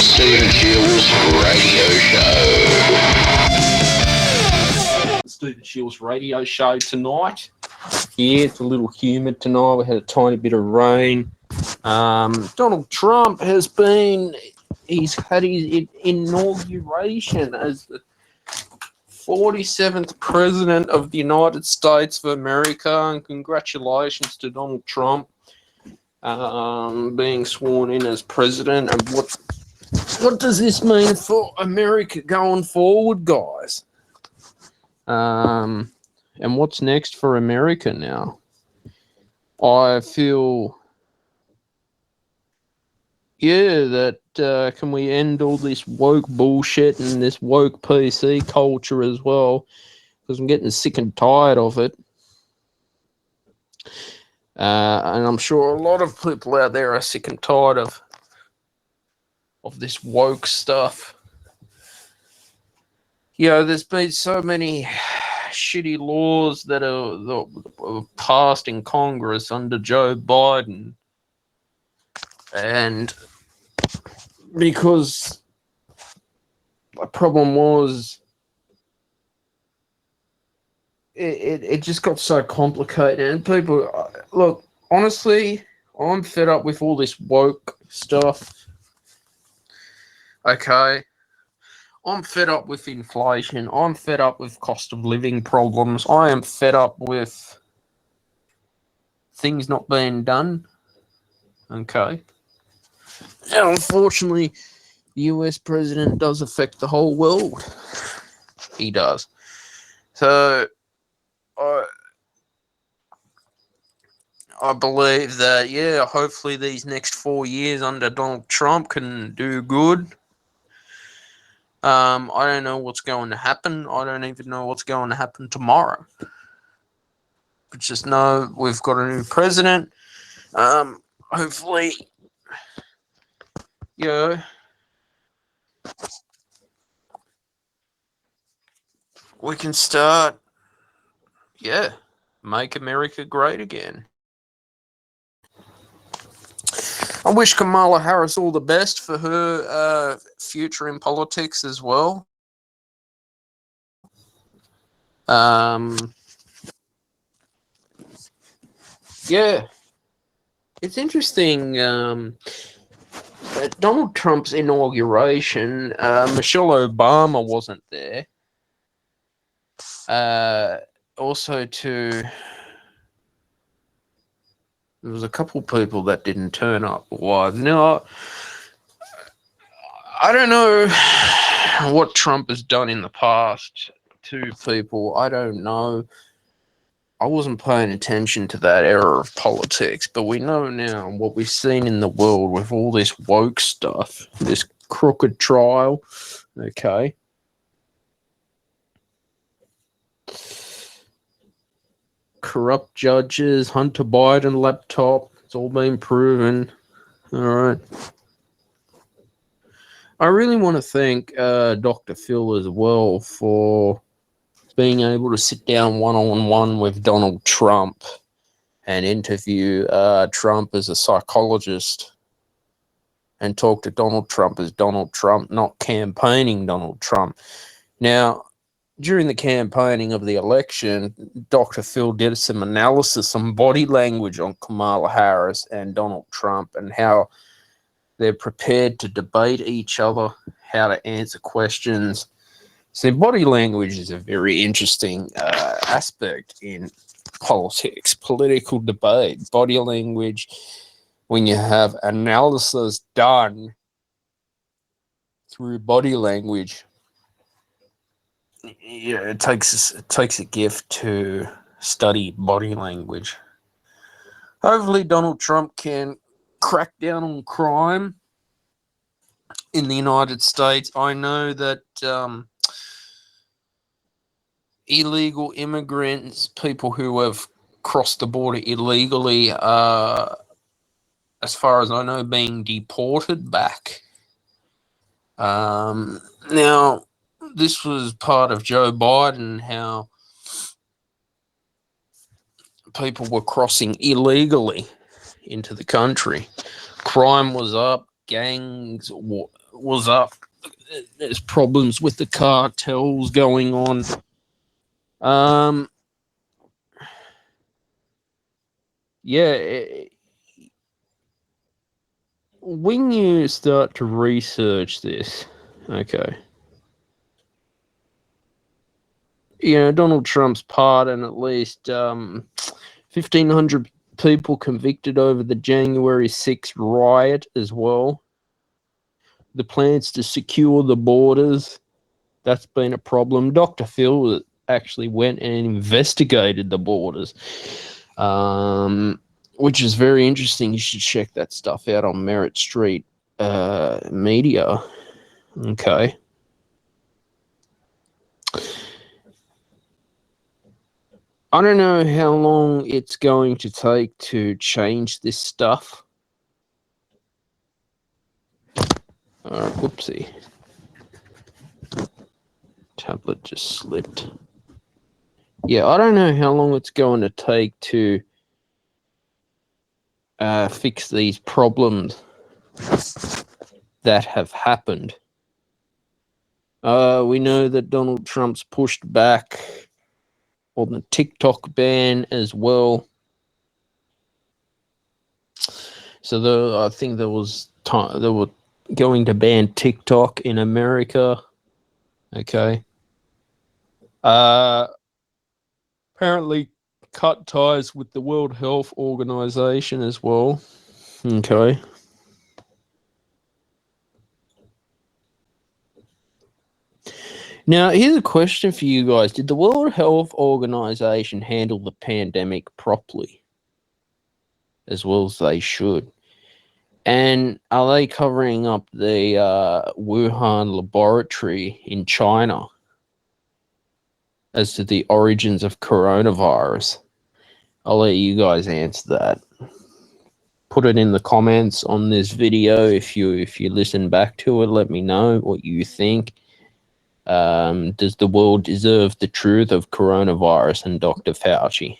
Stephen Shields Radio Show. Stephen Shields Radio Show tonight. Yeah, it's a little humid tonight. We had a tiny bit of rain. Donald Trump he's had his inauguration as the 47th President of the United States of America, and congratulations to Donald Trump being sworn in as president. And what does this mean for America going forward, guys? And what's next for America now? I feel, that can we end all this woke bullshit and this woke PC culture as well? Because I'm getting sick and tired of it. And I'm sure a lot of people out there are sick and tired of this woke stuff. There's been so many shitty laws that are passed in Congress under Joe Biden, and because the problem was it just got so complicated, and people look, honestly, I'm fed up with all this woke stuff. Okay, I'm fed up with inflation. I'm fed up with cost of living problems. I am fed up with things not being done. Okay. And unfortunately, the US president does affect the whole world. He does. So, I believe that, hopefully these next 4 years under Donald Trump can do good. I don't know what's going to happen. I don't even know what's going to happen tomorrow. But just know we've got a new president. Hopefully, we can start, make America great again. I wish Kamala Harris all the best for her future in politics as well. It's interesting. At Donald Trump's inauguration, Michelle Obama wasn't there. There was a couple people that didn't turn up. Why? No, I don't know what Trump has done in the past to people. I don't know. I wasn't paying attention to that era of politics, but we know now what we've seen in the world with all this woke stuff, this crooked trial. Okay. Corrupt judges, Hunter Biden laptop, it's all been proven. All right. I really want to thank Dr. Phil as well for being able to sit down one-on-one with Donald Trump and interview Trump as a psychologist and talk to Donald Trump as Donald Trump, not campaigning Donald Trump. Now, during the campaigning of the election, Dr. Phil did some analysis on body language on Kamala Harris and Donald Trump and how they're prepared to debate each other, how to answer questions. So body language is a very interesting aspect in politics, political debate. Body language, when you have analysis done through body language, it takes a gift to study body language. Hopefully Donald Trump can crack down on crime in the United States. I know that illegal immigrants, people who have crossed the border illegally, as far as I know, being deported back. Now, this was part of Joe Biden, how people were crossing illegally into the country. Crime was up, gangs was up. There's problems with the cartels going on. When you start to research this, okay, Donald Trump's pardon, at least 1,500 people convicted over the January 6th riot as well. The plans to secure the borders, that's been a problem. Dr. Phil actually went and investigated the borders, which is very interesting. You should check that stuff out on Merritt Street Media. Okay. I don't know how long it's going to take to change this stuff. Whoopsie. Tablet just slipped. Yeah, I don't know how long it's going to take to fix these problems that have happened. We know that Donald Trump's pushed back on the TikTok ban as well. So I think they were going to ban TikTok in America. Okay. Apparently cut ties with the World Health Organization as well. Okay. Now, here's a question for you guys. Did the World Health Organization handle the pandemic properly? As well as they should? And are they covering up the Wuhan laboratory in China as to the origins of coronavirus? I'll let you guys answer that. Put it in the comments on this video. If you listen back to it, let me know what you think. Does the world deserve the truth of coronavirus and Dr. Fauci?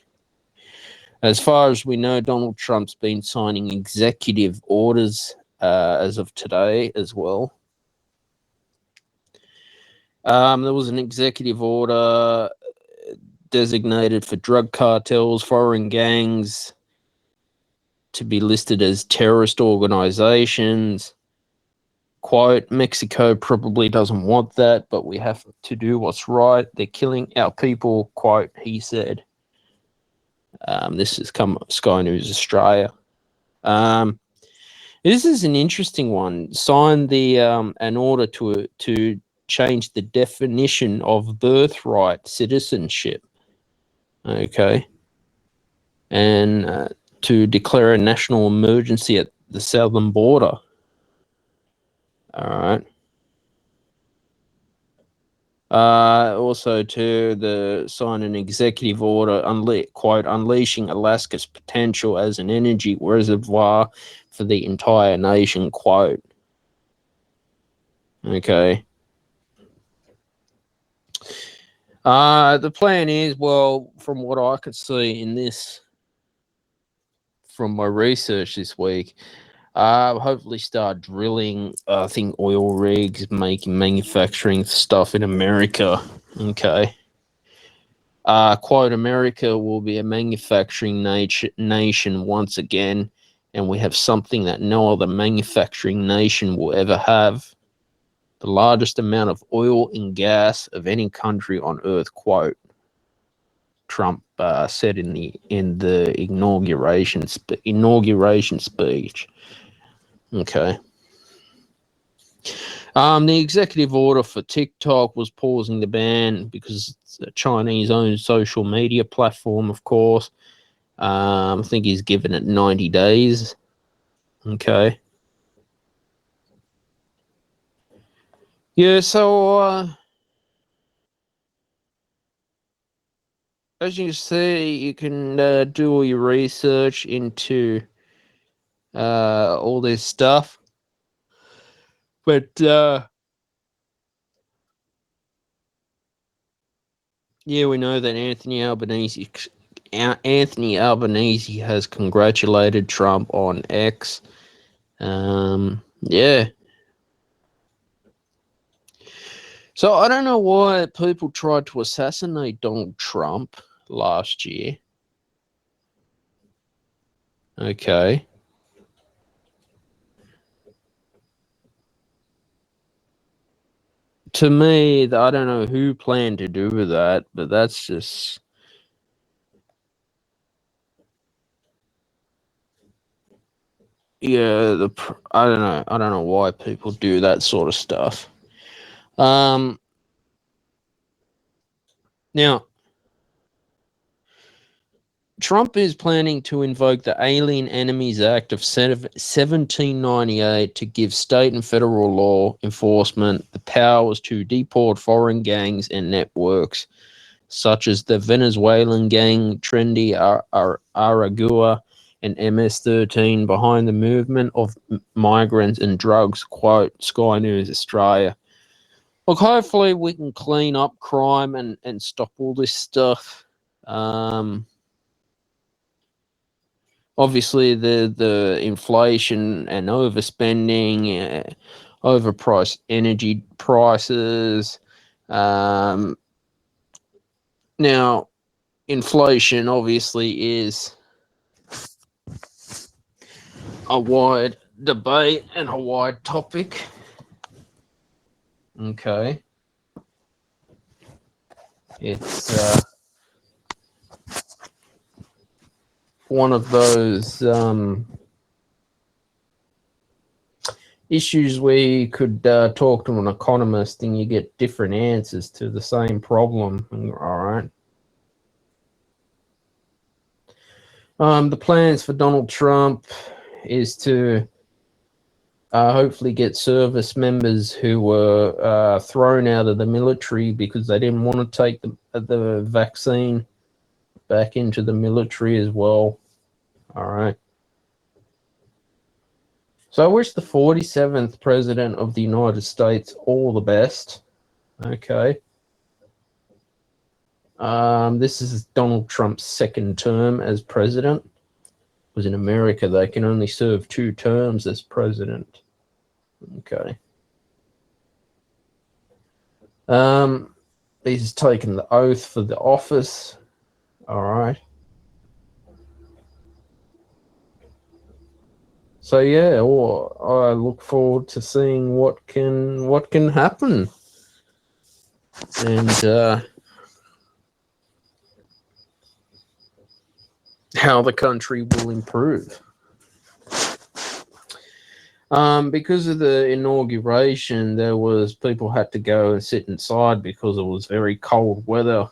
As far as we know, Donald Trump's been signing executive orders as of today as well. There was an executive order designated for drug cartels, foreign gangs to be listed as terrorist organizations. Quote, Mexico probably doesn't want that, but we have to do what's right. They're killing our people, quote, he said. This is Sky News Australia. This is an interesting one. Signed the an order to change the definition of birthright citizenship. Okay. And to declare a national emergency at the southern border. All right. Also to sign an executive order, quote, unleashing Alaska's potential as an energy reservoir for the entire nation, quote. Okay. The plan is, well, from what I could see in this, from my research this week, hopefully start drilling, I think, oil rigs, manufacturing stuff in America. Okay. Quote, America will be a manufacturing nation once again, and we have something that no other manufacturing nation will ever have. The largest amount of oil and gas of any country on earth, quote, Trump said in the inauguration speech. Okay. The executive order for TikTok was pausing the ban because it's a Chinese-owned social media platform, of course. I think he's given it 90 days. Okay. Yeah, so as you see, you can do all your research into all this stuff. But yeah, we know that Anthony Albanese has congratulated Trump on X. Yeah. So I don't know why people tried to assassinate Donald Trump last year. Okay. To me, I don't know who planned to do that, but that's just... Yeah, I don't know. I don't know why people do that sort of stuff. Now, Trump is planning to invoke the Alien Enemies Act of 1798 to give state and federal law enforcement the powers to deport foreign gangs and networks, such as the Venezuelan gang Trendy Aragua and MS-13, behind the movement of migrants and drugs, quote Sky News Australia. Look, hopefully we can clean up crime and stop all this stuff. Obviously, the inflation and overspending, overpriced energy prices. Now, inflation obviously is a wide debate and a wide topic. Okay. It's one of those issues where you could talk to an economist and you get different answers to the same problem. All right. The plans for Donald Trump is to hopefully get service members who were thrown out of the military because they didn't want to take the vaccine back into the military as well. All right. So I wish the 47th President of the United States all the best. Okay. This is Donald Trump's second term as president. Because in America, they can only serve 2 terms as president. Okay. He's taken the oath for the office. All right. So yeah, I look forward to seeing what can happen, and how the country will improve. Because of the inauguration, people had to go and sit inside because it was very cold weather,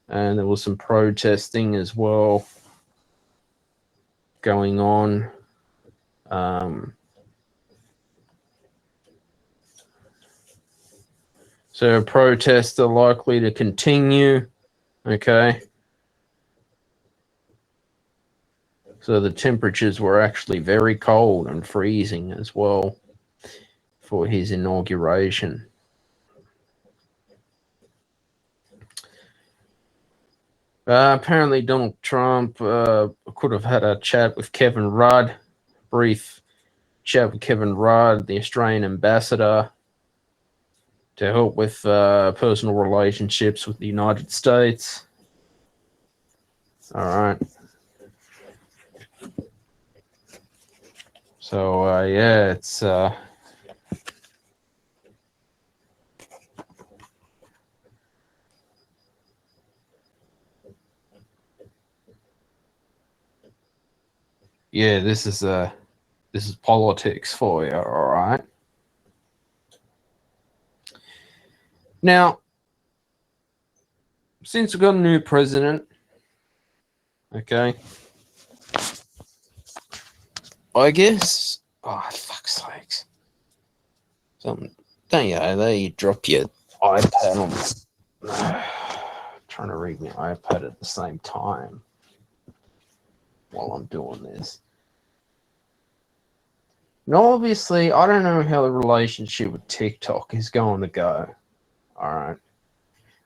and there was some protesting as well going on. So protests are likely to continue. Okay. So the temperatures were actually very cold and freezing as well for his inauguration. Apparently Donald Trump could have had a chat with Kevin Rudd, brief chat with Kevin Rudd, the Australian ambassador, to help with personal relationships with the United States. All right. So, yeah, it's... yeah, this is politics for you, all right? Now, since we've got a new president, okay, I guess... Oh, fuck's sakes. Don't you know, there you drop your iPad on... trying to read my iPad at the same time while I'm doing this. Now, obviously, I don't know how the relationship with TikTok is going to go. All right.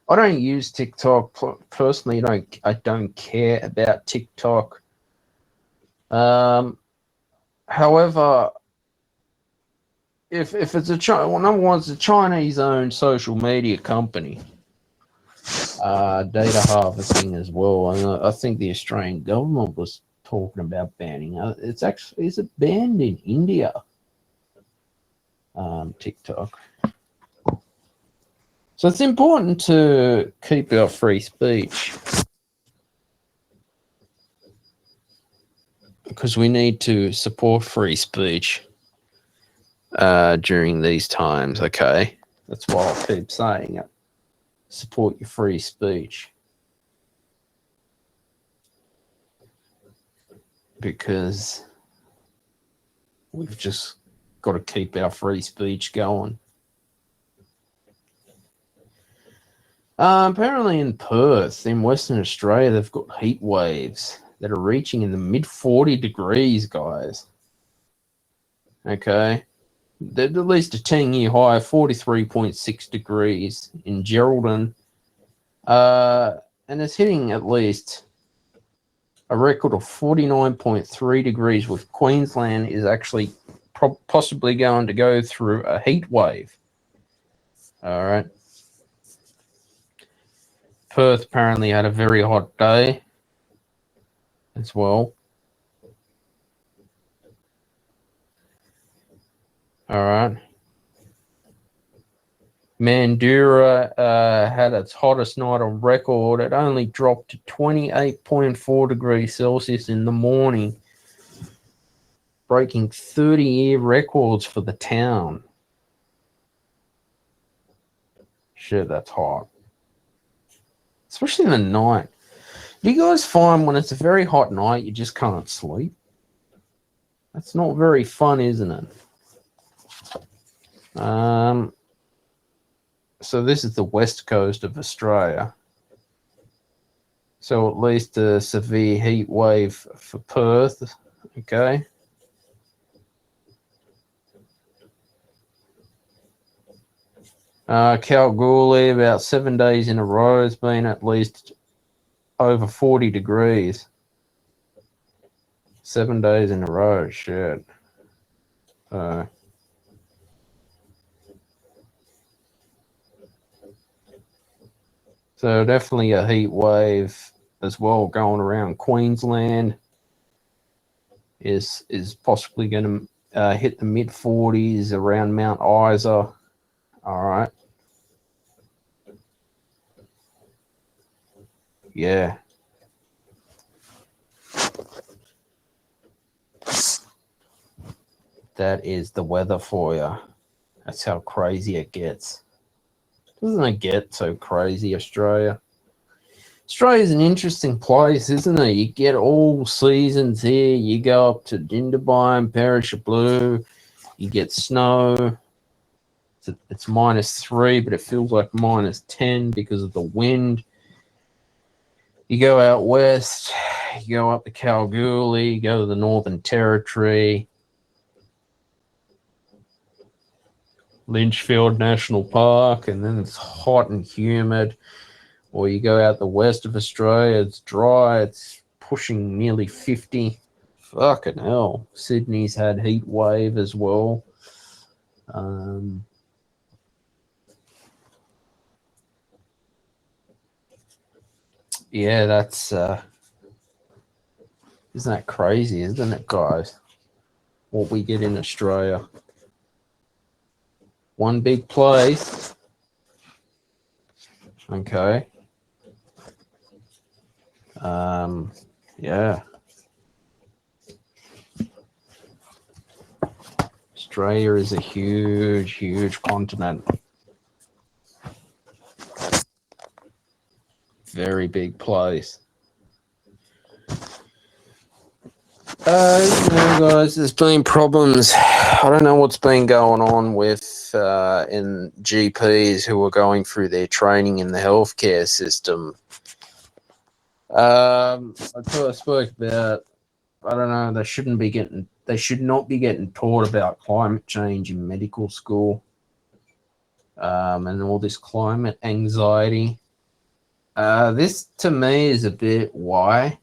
I don't use TikTok personally. I don't care about TikTok. However, if it's a well, number one, it's a Chinese-owned social media company. Data harvesting as well, and I think the Australian government was talking about banning. It's actually is it banned in India? TikTok. So it's important to keep our free speech because we need to support free speech during these times. Okay, that's why I keep saying it. Support your free speech because we've just got to keep our free speech going. Apparently in Perth, in Western Australia, they've got heat waves that are reaching in the mid 40 degrees, guys. Okay. They're at least a 10-year high of 43.6 degrees in Geraldton. And it's hitting at least a record of 49.3 degrees, with Queensland is actually possibly going to go through a heat wave. All right. Perth apparently had a very hot day as well. All right. Mandurah had its hottest night on record. It only dropped to 28.4 degrees Celsius in the morning, breaking 30-year records for the town. Shit, that's hot. Especially in the night. Do you guys find when it's a very hot night, you just can't sleep? That's not very fun, isn't it? So this is the west coast of Australia. So at least a severe heat wave for Perth. Okay. Kalgoorlie, about 7 days in a row, has been at least over 40 degrees. 7 days in a row, shit. So definitely a heat wave as well going around Queensland. Is possibly going to hit the mid 40s around Mount Isa. All right. Yeah. That is the weather for you. That's how crazy it gets. Doesn't it get so crazy, Australia? Australia's an interesting place, isn't it? You get all seasons here. You go up to Jindabyne, Perisher Blue. You get snow. It's -3, but it feels like -10 because of the wind. You go out west. You go up to Kalgoorlie. You go to the Northern Territory. Lynchfield National Park, and then it's hot and humid. Or you go out the west of Australia, it's dry, it's pushing nearly 50. Fucking hell. Sydney's had heat wave as well. Yeah, that's isn't that crazy, isn't it, guys? What we get in Australia. One big place. Okay. Yeah. Australia is a huge, huge continent. Very big place. Guys, there's been problems. I don't know what's been going on with in GPs who are going through their training in the healthcare system. I spoke about. I don't know. They should not be getting taught about climate change in medical school, and all this climate anxiety. This to me is a bit why.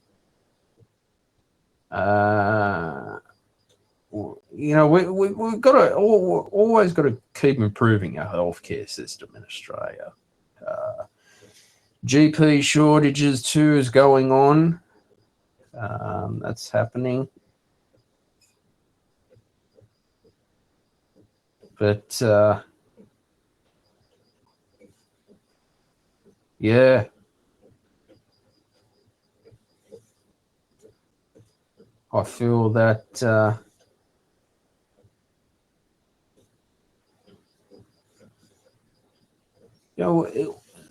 we've got to always got to keep improving our healthcare system in Australia. GP shortages too is going on. That's happening. But yeah, I feel that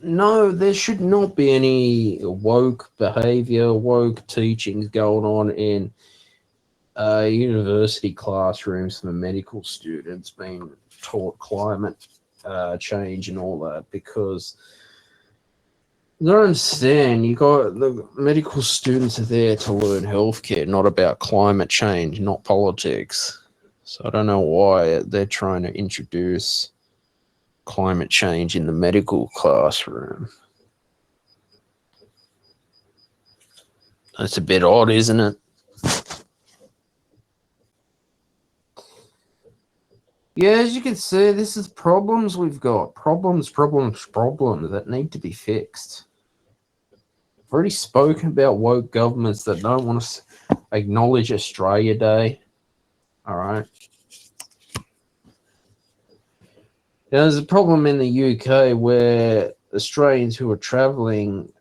no, there should not be any woke behavior, woke teachings going on in university classrooms for medical students being taught climate change and all that, because you don't understand, you got the medical students are there to learn healthcare, not about climate change, not politics. So I don't know why they're trying to introduce climate change in the medical classroom. That's a bit odd, isn't it? Yeah, as you can see, this is problems we've got. Problems that need to be fixed. I've already spoken about woke governments that don't want to acknowledge Australia Day. All right. Now, there's a problem in the UK where Australians who are travelling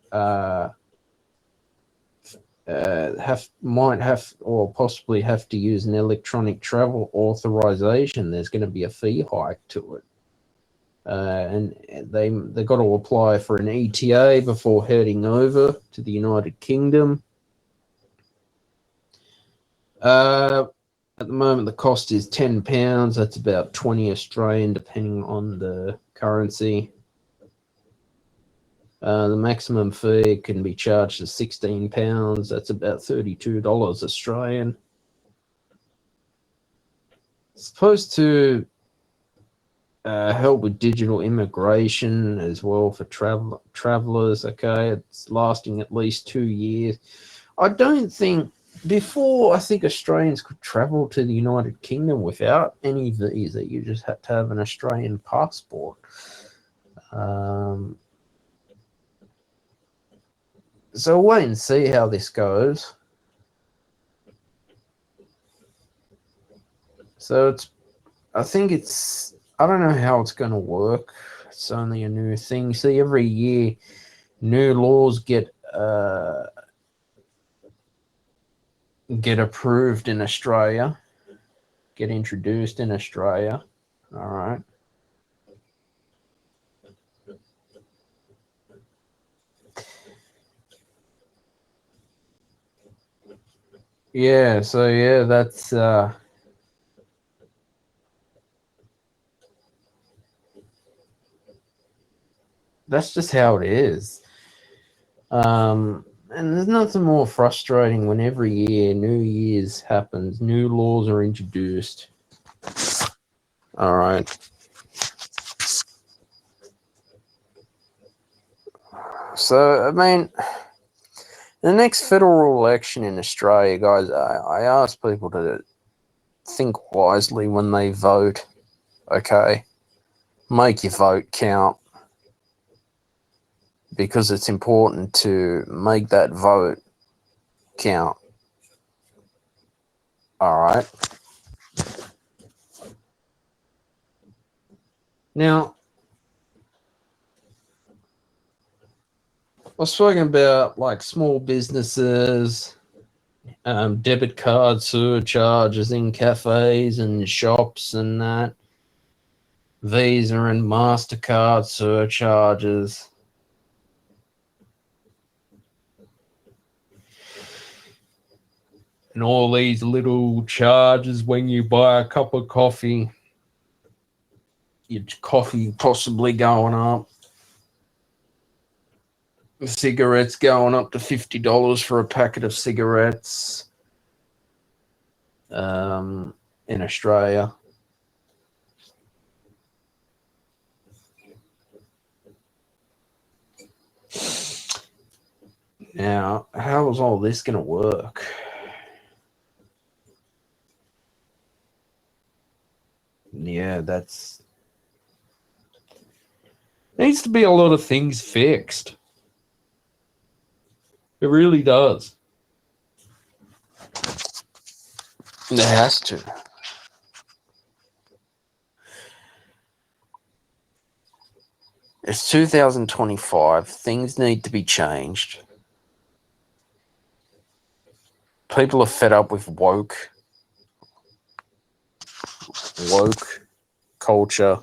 might have or possibly have to use an electronic travel authorization. There's going to be a fee hike to it, and they got to apply for an ETA before heading over to the United Kingdom. At the moment, the cost is £10. That's about 20 Australian, depending on the currency. The maximum fee can be charged as £16. That's about $32 Australian. It's supposed to help with digital immigration as well for travelers. Okay, it's lasting at least 2 years. I don't think before. I think Australians could travel to the United Kingdom without any visa. You just had to have an Australian passport. So wait and see how this goes. So I don't know how it's going to work. It's only a new thing. See, every year, new laws get approved in Australia, get introduced in Australia. All right. Yeah, so yeah, that's just how it is. And there's nothing more frustrating when every year New Year's happens, new laws are introduced. All right. So, I mean, the next federal election in Australia, guys, I ask people to think wisely when they vote, okay? Make your vote count, because it's important to make that vote count. All right. Now, I've spoken about like small businesses, debit card surcharges in cafes and shops and that, Visa and MasterCard surcharges. And all these little charges when you buy a cup of coffee, your coffee possibly going up. Cigarettes going up to $50 for a packet of cigarettes in Australia. Now, how is all this going to work? that's needs to be a lot of things fixed. It really does. There has to. It's 2025. Things need to be changed. People are fed up with woke culture.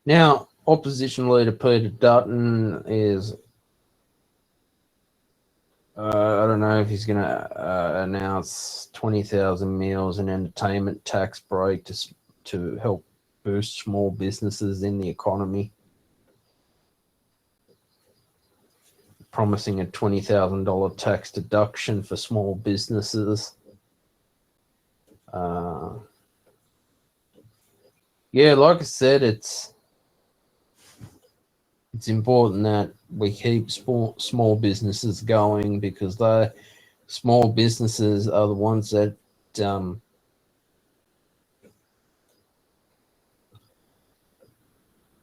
Now, opposition leader Peter Dutton is, I don't know if he's going to announce 20,000 meals and entertainment tax break to help boost small businesses in the economy. Promising a $20,000 tax deduction for small businesses. Yeah, like I said, it's important that we keep small businesses going, because small businesses are the ones that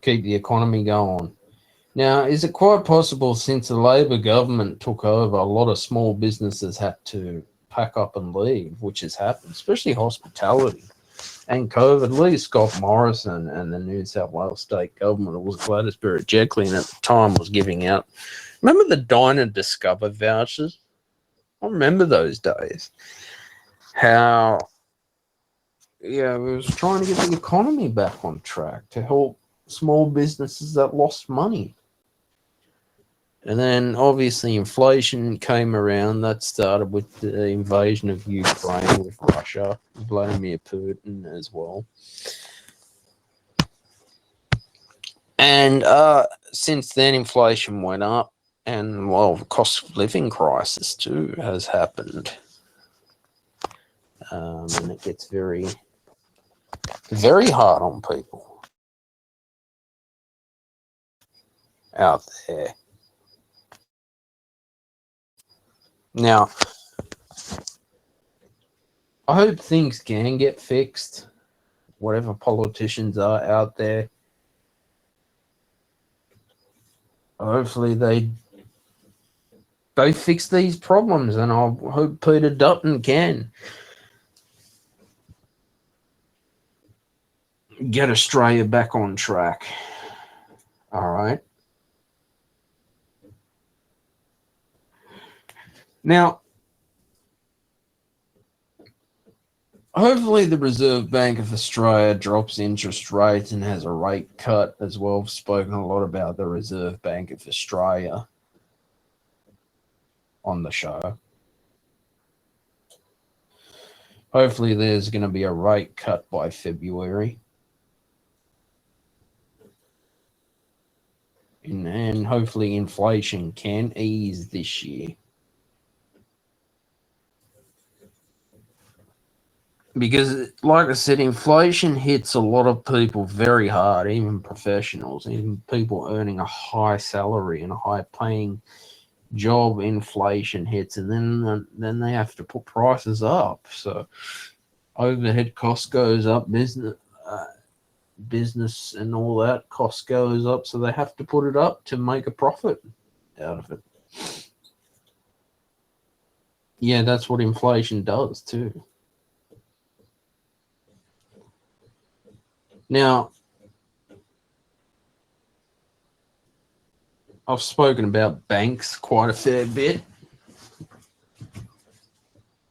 keep the economy going. Now, is it quite possible, since the Labor government took over, a lot of small businesses had to pack up and leave, which has happened, especially hospitality and COVID? Lee Scott Morrison and the New South Wales state government, it was Gladys Berejiklian at the time, was giving out, remember the Dine and Discover vouchers? I remember those days. How, yeah, we was trying to get the economy back on track to help small businesses that lost money. And then obviously inflation came around. That started with the invasion of Ukraine with Russia, Vladimir Putin as well. And since then, inflation went up, and well, the cost of living crisis too has happened. And it gets very, very hard on people out there. Now, I hope things can get fixed, whatever politicians are out there. Hopefully they fix these problems, and I hope Peter Dutton can get Australia back on track. All right. Now, hopefully the Reserve Bank of Australia drops interest rates and has a rate cut as well. I've spoken a lot about the Reserve Bank of Australia on the show. Hopefully there's going to be a rate cut by February. And hopefully inflation can ease this year. Because, like I said, inflation hits a lot of people very hard, even professionals, even people earning a high salary and a high-paying job. Inflation hits, and then they have to put prices up. So overhead cost goes up, business and all that cost goes up, so they have to put it up to make a profit out of it. Yeah, that's what inflation does too. Now, I've spoken about banks quite a fair bit.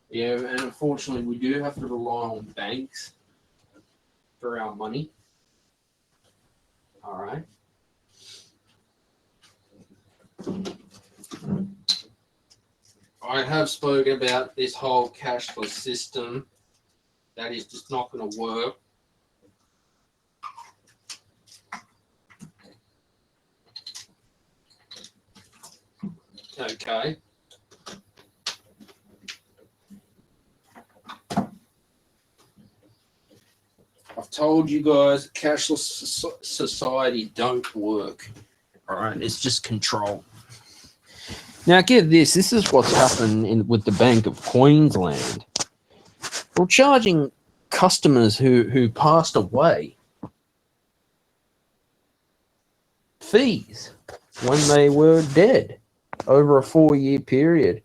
Yeah, and unfortunately we do have to rely on banks for our money. All right. I have spoken about this whole cashless system. That is just not going to work. Okay. I've told you guys, cashless society don't work. All right, it's just control. Now, get this. This is what's happened with the Bank of Queensland. Well, charging customers who passed away fees when they were dead over a 4-year period.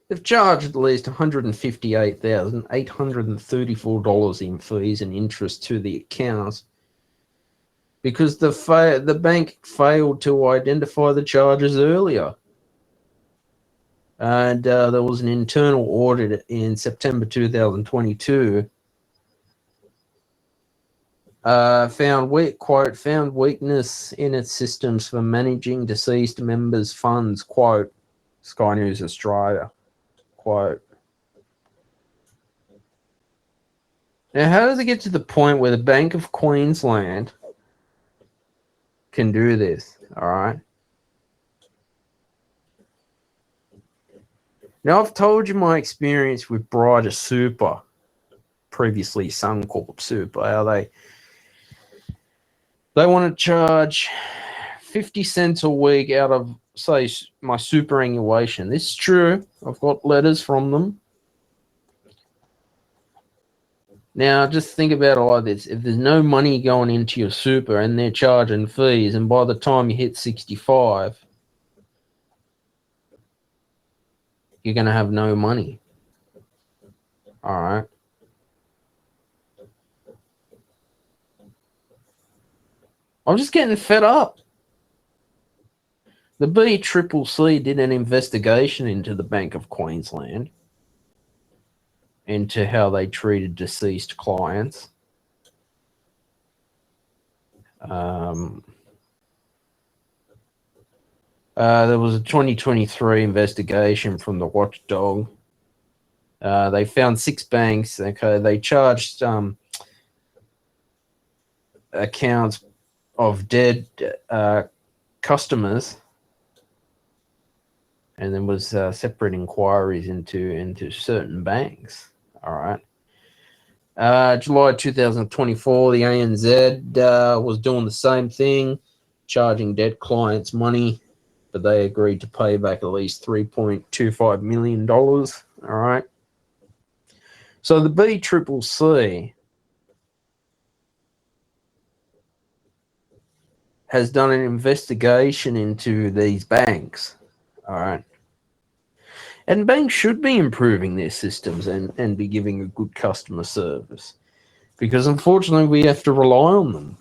They've charged at least $158,834 in fees and interest to the accounts because the bank failed to identify the charges earlier. And there was an internal audit in September 2022 found weakness in its systems for managing deceased members' funds, quote, Sky News Australia, quote. Now, how does it get to the point where the Bank of Queensland can do this, all right? Now, I've told you my experience with Brighter Super, previously Suncorp Super, how they want to charge 50 cents a week out of, say, my superannuation. This is true. I've got letters from them. Now, just think about it like this. If there's no money going into your super and they're charging fees, and by the time you hit 65, you're going to have no money. All right. I'm just getting fed up. The BCCC did an investigation into the Bank of Queensland, into how they treated deceased clients. There was a 2023 investigation from the Watchdog. They found 6 banks. Okay, they charged accounts of dead customers, and there was separate inquiries into certain banks. All right. July 2024, the ANZ was doing the same thing, charging dead clients money, but they agreed to pay back at least $3.25 million. All right. So the BCCC has done an investigation into these banks. All right. And banks should be improving their systems and be giving a good customer service, because unfortunately we have to rely on them.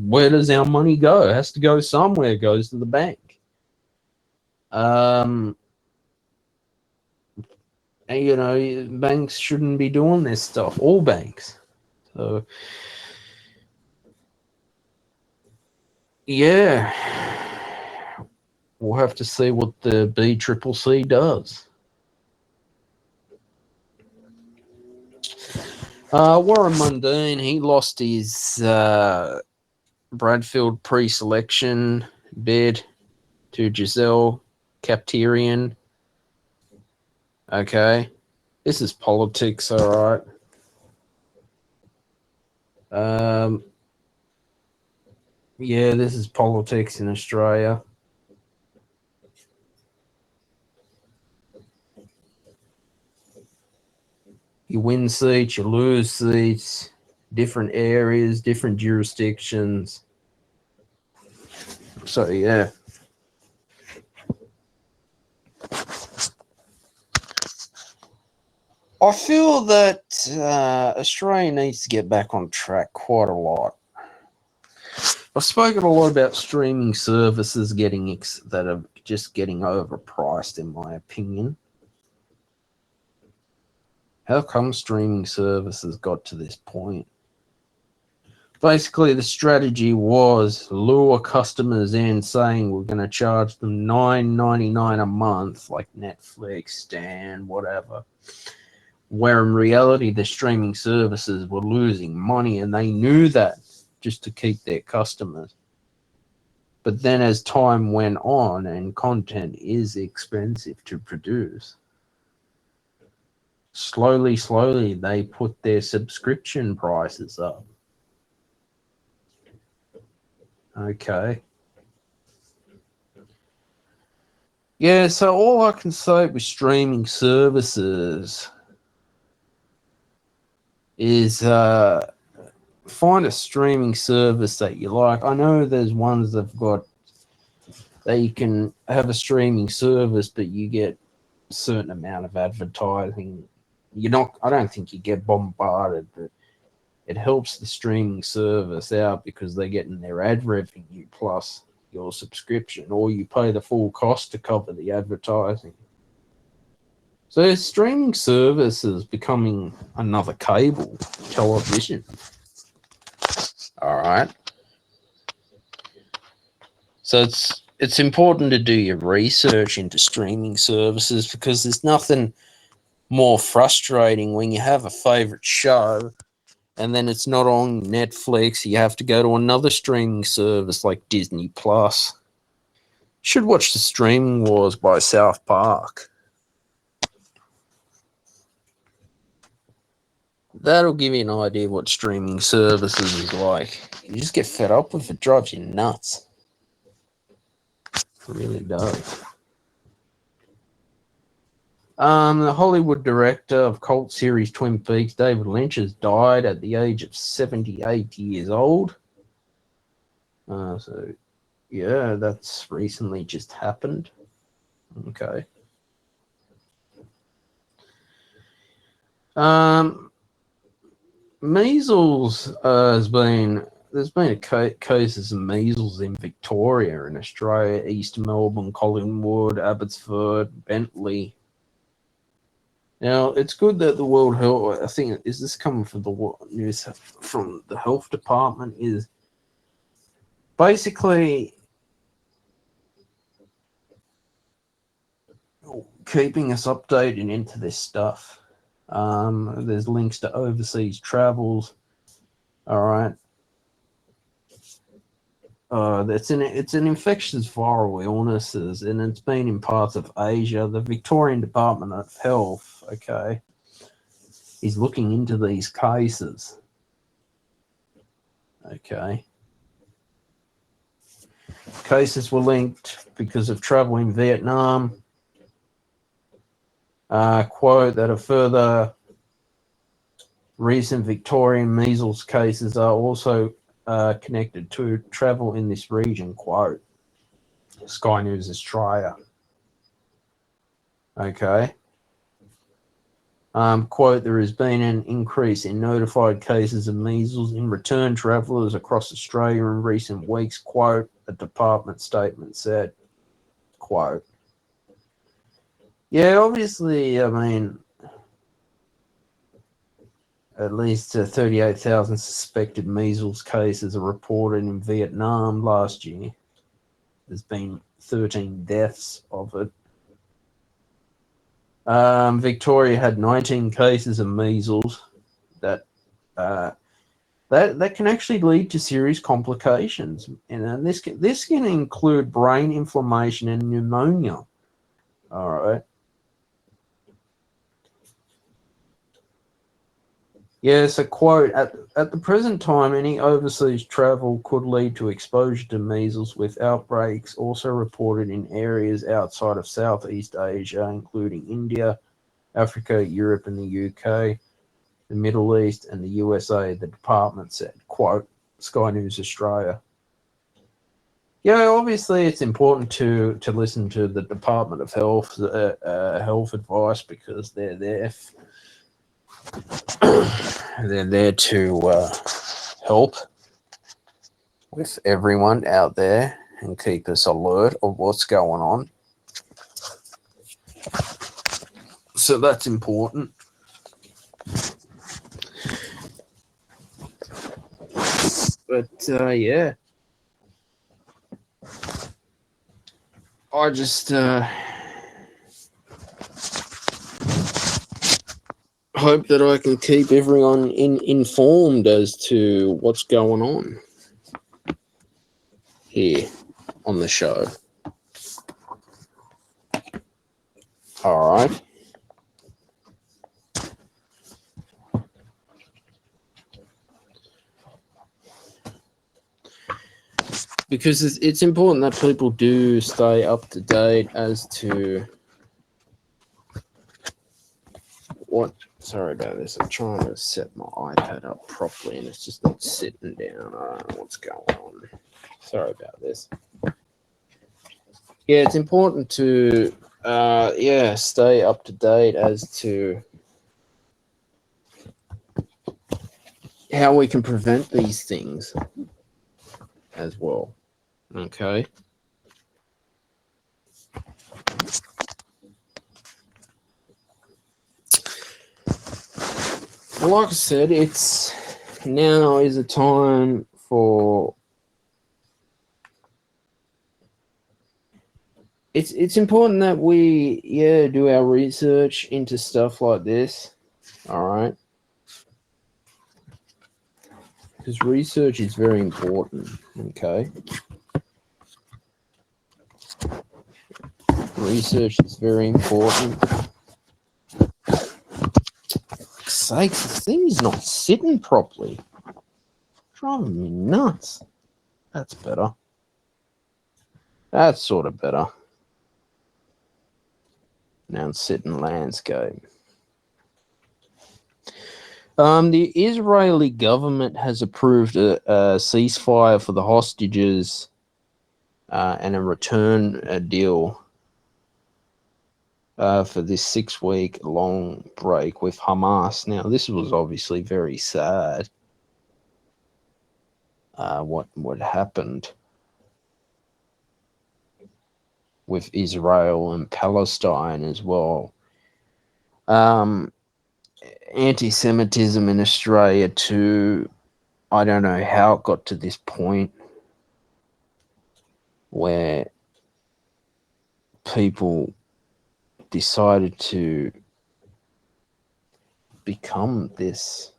Where does our money go? It has to go somewhere. It goes to the bank. And, you know, banks shouldn't be doing this stuff. All banks. So, yeah. We'll have to see what the BCCC does. Warren Mundine, he lost his Bradfield pre-selection bid to Giselle Capterian. Okay. This is politics, all right. Yeah, this is politics in Australia. You win seats, you lose seats, different areas, different jurisdictions. So, yeah. I feel that Australia needs to get back on track quite a lot. I've spoken a lot about streaming services that are just getting overpriced, in my opinion. How come streaming services got to this point? Basically, the strategy was lure customers in, saying we're going to charge them $9.99 a month, like Netflix, Stan, whatever. Where in reality, the streaming services were losing money, and they knew that, just to keep their customers. But then as time went on, and content is expensive to produce, slowly, they put their subscription prices up. Okay. Yeah, so all I can say with streaming services is find a streaming service that you like. I know there's ones that've got that you can have a streaming service, but you get a certain amount of advertising. I don't think you get bombarded, but it helps the streaming service out because they're getting their ad revenue plus your subscription, or you pay the full cost to cover the advertising. So streaming service is becoming another cable television. All right. So it's important to do your research into streaming services because there's nothing more frustrating when you have a favorite show and then it's not on Netflix. You have to go to another streaming service like Disney Plus. Should watch The Streaming Wars by South Park. That'll give you an idea what streaming services is like. You just get fed up with it. It drives you nuts. It really does. The Hollywood director of cult series Twin Peaks, David Lynch, has died at the age of 78 years old. So, yeah, that's recently just happened. Okay. Measles there's been cases of measles in Victoria in Australia, East Melbourne, Collingwood, Abbotsford, Bentley. Now, it's good that the World Health, I think, is this coming from the news from the health department, is basically keeping us updated into this stuff. There's links to overseas travels. All right. It's an infectious viral illnesses, and it's been in parts of Asia. The Victorian Department of Health, okay, is looking into these cases. Okay. Cases were linked because of travel in Vietnam. Quote that a further recent Victorian measles cases are also connected to travel in this region, quote. Sky News Australia. Okay. Quote, there has been an increase in notified cases of measles in return travellers across Australia in recent weeks, quote, a department statement said, quote. Yeah, obviously, I mean, at least 38,000 suspected measles cases are reported in Vietnam last year. There's been 13 deaths of it. Victoria had 19 cases of measles that can actually lead to serious complications, and this can include brain inflammation and pneumonia. All right. Yes, a quote, at the present time, any overseas travel could lead to exposure to measles, with outbreaks also reported in areas outside of Southeast Asia, including India, Africa, Europe, and the UK, the Middle East, and the USA, the department said, quote, Sky News Australia. Yeah, obviously it's important to listen to the Department of Health advice because they're there. They're there to help with everyone out there and keep us alert of what's going on. So that's important. But yeah, I just hope that I can keep everyone informed as to what's going on here on the show. All right. because it's important that people do stay up to date as to what. Sorry about this. I'm trying to set my iPad up properly, and it's just not sitting down. I don't know what's going on. Sorry about this. Yeah, it's important to stay up to date as to how we can prevent these things as well. Okay. And like I said, it's now is a time for it's important that we do our research into stuff like this. All right. Because research is very important. Okay. Research is very important. For sakes, this thing is not sitting properly. Driving me nuts. That's better. That's sort of better. Now it's sitting landscape. The Israeli government has approved a ceasefire for the hostages and a return deal for this 6-week long break with Hamas. Now, this was obviously very sad. What happened with Israel and Palestine as well. Anti-Semitism in Australia too. I don't know how it got to this point where people decided to become this,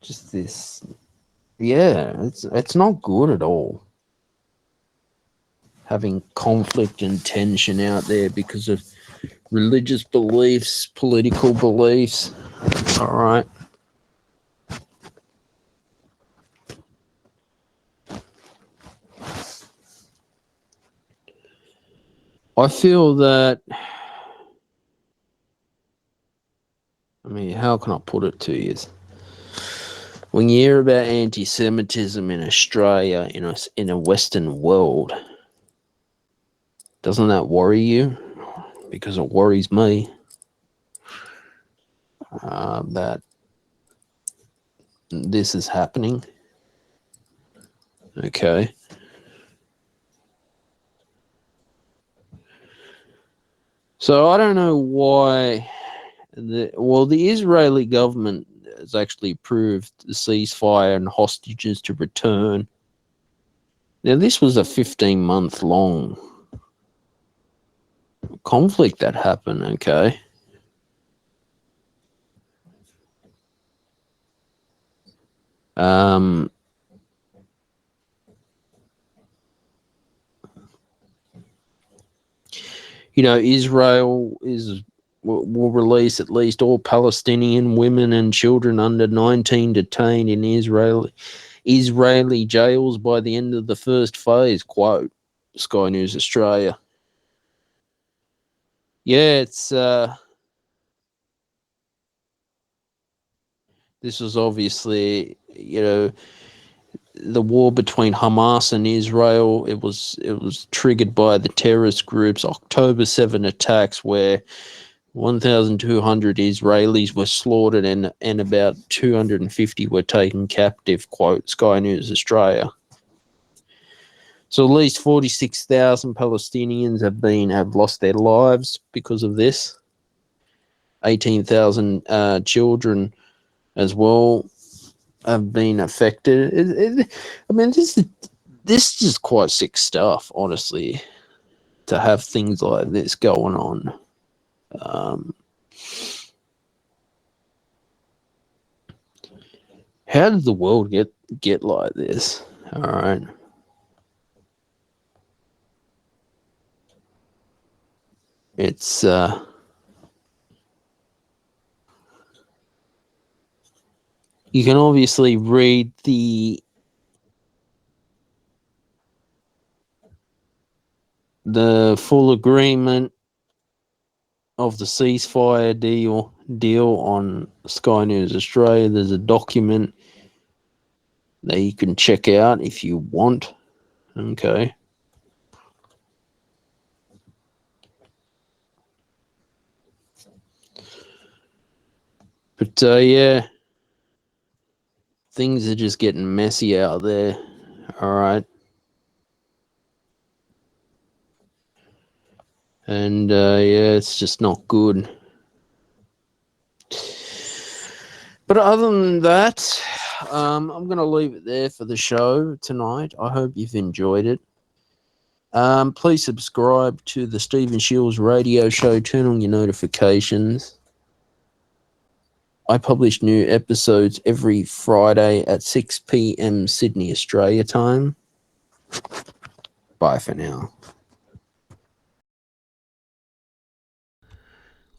it's not good at all. Having conflict and tension out there because of religious beliefs, political beliefs. All right. I feel that, how can I put it to you? When you hear about anti-Semitism in Australia, in a Western world, doesn't that worry you? Because it worries me that this is happening. Okay. So I don't know why the Israeli government has actually approved the ceasefire and hostages to return. Now, this was a 15-month long conflict that happened, okay? Israel will release at least all Palestinian women and children under 19 detained in Israeli jails by the end of the first phase, quote Sky News Australia. Yeah, it's this was obviously, the war between Hamas and Israel. It was triggered by the terrorist group's October 7 attacks, where 1,200 Israelis were slaughtered and about 250 were taken captive, quote Sky News Australia. So at least 46,000 Palestinians have lost their lives because of this. 18,000 children as well have been affected. This is quite sick stuff, honestly, to have things like this going on. How did the world get like this? All right. It's you can obviously read the the full agreement of the ceasefire deal on Sky News Australia. There's a document that you can check out if you want. Okay. But yeah, things are just getting messy out there. All right. And yeah, it's just not good. But other than that, I'm going to leave it there for the show tonight. I hope you've enjoyed it. Please subscribe to the Stephen Shields radio show. Turn on your notifications. I publish new episodes every Friday at 6 p.m. Sydney, Australia time. Bye for now.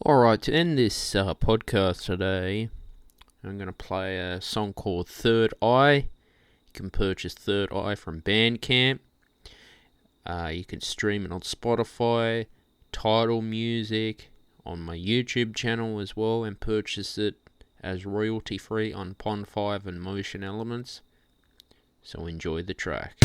Alright, to end this podcast today, I'm going to play a song called Third Eye. You can purchase Third Eye from Bandcamp. You can stream it on Spotify, Tidal Music, on my YouTube channel as well, and purchase it as royalty free on Pond 5 and Motion Elements. So enjoy the track.